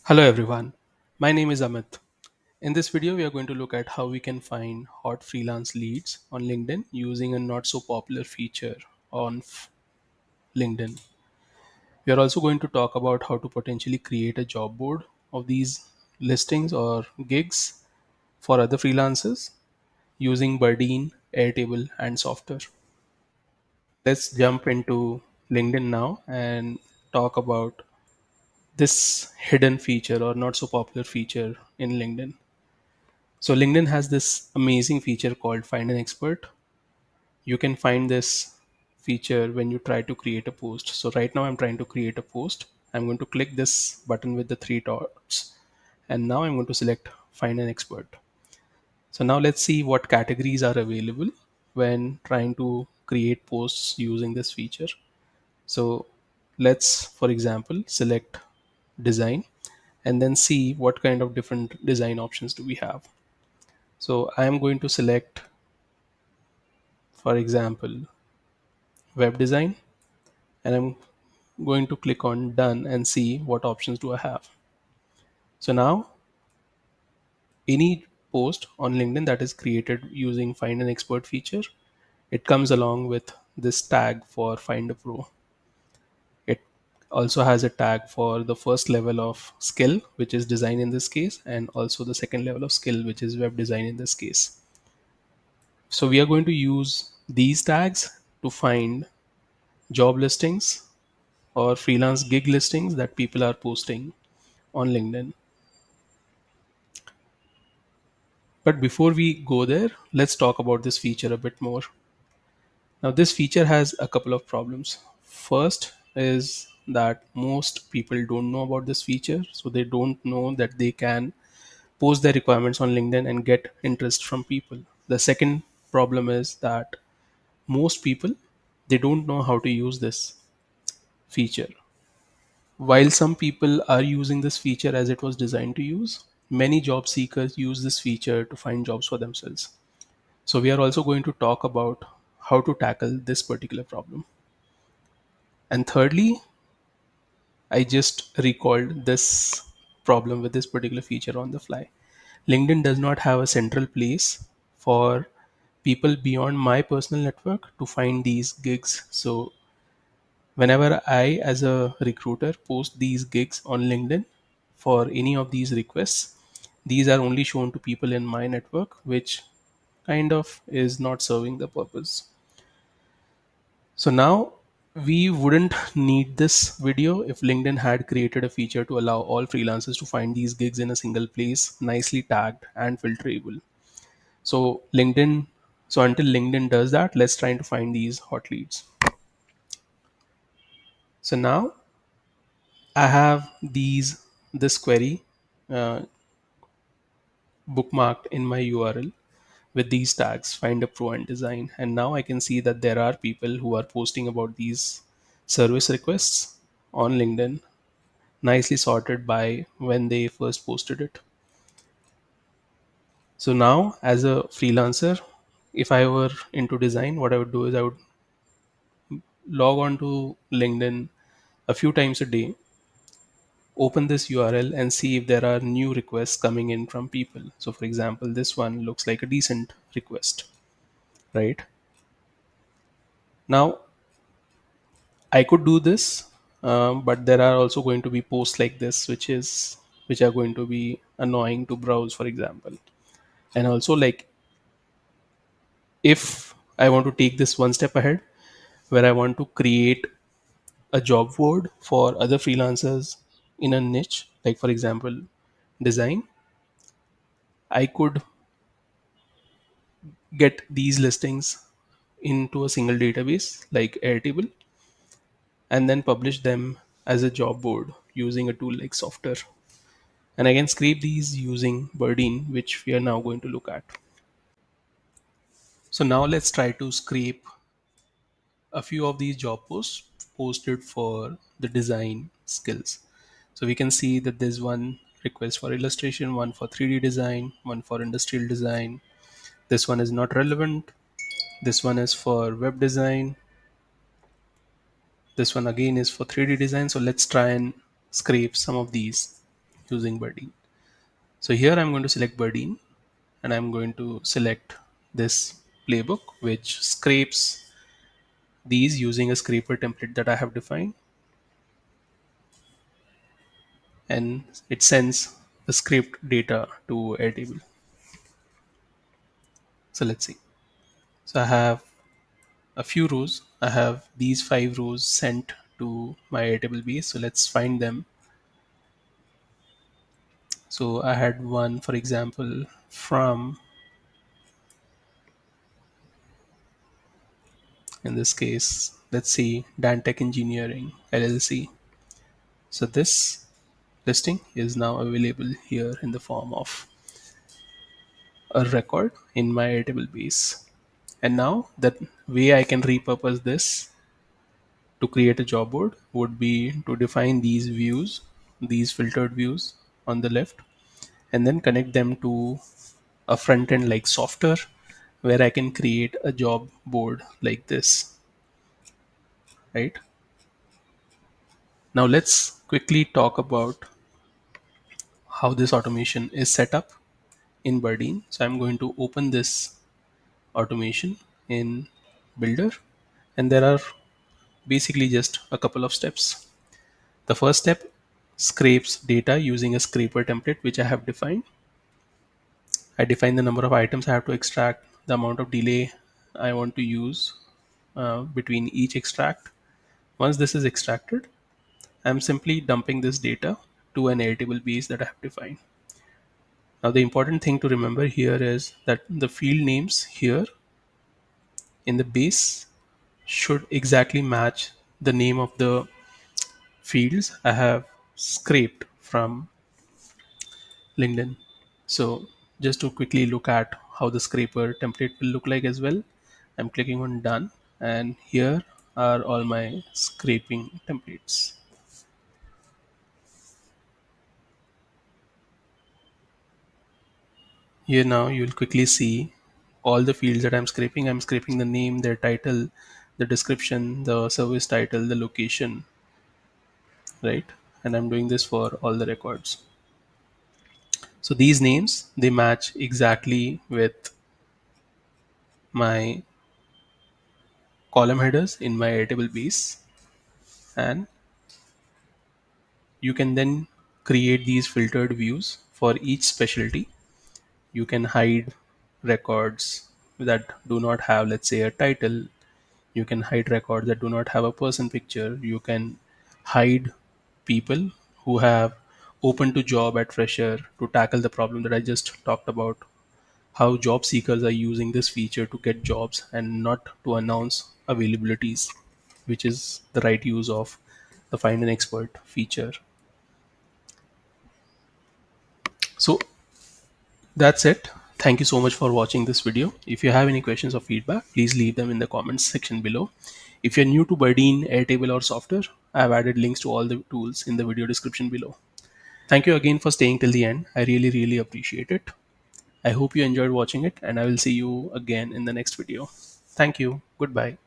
Hello everyone, my name is Amit. In this video, we are going to look at how we can find hot freelance leads on LinkedIn using a not so popular feature on LinkedIn. We are also going to talk about how to potentially create a job board of these listings or gigs for other freelancers using Bardeen, Airtable, and Softr. Let's jump into LinkedIn now and talk about this hidden feature or not so popular feature in LinkedIn. So LinkedIn has this amazing feature called Find an Expert. You can find this feature when you try to create a post. So right now I'm trying to create a post. I'm going to click this button with the three dots and now I'm going to select Find an Expert. So now let's see what categories are available when trying to create posts using this feature. So let's, for example, select design and then see what kind of different design options do we have. So I am going to select, for example, web design, and I'm going to click on done and see what options do I have. So now any post on LinkedIn that is created using Find an Expert feature, it comes along with this tag for Find a Pro. It also has a tag for the first level of skill, which is design in this case, and also the second level of skill, which is web design in this case. So we are going to use these tags to find job listings or freelance gig listings that people are posting on LinkedIn. But before we go there, let's talk about this feature a bit more. Now, this feature has a couple of problems. First is that most people don't know about this feature, so they don't know that they can post their requirements on LinkedIn and get interest from people. The second problem is that most people they don't know how to use this feature. While some people are using this feature as it was designed to use, many job seekers use this feature to find jobs for themselves. So, we are also going to talk about how to tackle this particular problem. And thirdly, I just recalled this problem with this particular feature on the fly. LinkedIn does not have a central place for people beyond my personal network to find these gigs. So, whenever I, as a recruiter, post these gigs on LinkedIn for any of these requests, these are only shown to people in my network, which kind of is not serving the purpose. So now we wouldn't need this video if LinkedIn had created a feature to allow all freelancers to find these gigs in a single place, nicely tagged and filterable. So until LinkedIn does that, let's try to find these hot leads. So now I have this query uh, bookmarked in my URL with these tags find a pro and design, and now I can see that there are people who are posting about these service requests on LinkedIn, nicely sorted by when they first posted it. So now as a freelancer, if I were into design, what I would do is I would log on to LinkedIn a few times a day, open this URL and see if there are new requests coming in from people. So for example, this one looks like a decent request, right? Now I could do this, but there are also going to be posts like this, which are going to be annoying to browse, for example. And also, like, if I want to take this one step ahead, where I want to create a job board for other freelancers in a niche, like for example, design, I could get these listings into a single database like Airtable and then publish them as a job board using a tool like Softr. And I can scrape these using Bardeen, which we are now going to look at. So now let's try to scrape a few of these job posts posted for the design skills. So we can see that there's one request for illustration, one for 3D design, one for industrial design. This one is not relevant. This one is for web design. This one again is for 3D design. So let's try and scrape some of these. using Bardeen. So here I'm going to select Bardeen, and I'm going to select this playbook which scrapes these using a scraper template that I have defined, and it sends the scraped data to Airtable. So let's see. So I have a few rows. I have these 5 rows sent to my Airtable base. So let's find them. So I had one, for example, from, in this case, let's see, Dantech Engineering LLC. So this listing is now available here in the form of a record in my Airtable base. And now the way I can repurpose this to create a job board would be to define these views, these filtered views on the left, and then connect them to a front end like Softr, where I can create a job board like this, right? Now let's quickly talk about how this automation is set up in Bardeen. So I'm going to open this automation in Builder, and there are basically just a couple of steps. The first step scrapes data using a scraper template which I have defined. I define the number of items I have to extract, the amount of delay I want to use between each extract. Once this is extracted, I'm simply dumping this data to an Airtable base that I have defined. Now, the important thing to remember here is that the field names here in the base should exactly match the name of the fields I have scraped from LinkedIn. So just to quickly look at how the scraper template will look like as well, I'm clicking on done, and here are all my scraping templates. Here now you'll quickly see all the fields that I'm scraping. I'm scraping the name, their title, the description, the service title, the location, right? And I'm doing this for all the records. So these names, they match exactly with my column headers in my Airtable base, and you can then create these filtered views for each specialty. You can hide records that do not have, let's say, a title. You can hide records that do not have a person picture. You can hide people who have open to job at fresher to tackle the problem that I just talked about, how job seekers are using this feature to get jobs and not to announce availabilities, which is the right use of the find an expert feature. So that's it. Thank you so much for watching this video. If you have any questions or feedback, please leave them in the comments section below. If you're new to Bardeen, Airtable or Software, I have added links to all the tools in the video description below. Thank you again for staying till the end. I really, really appreciate it. I hope you enjoyed watching it, and I will see you again in the next video. Thank you. Goodbye.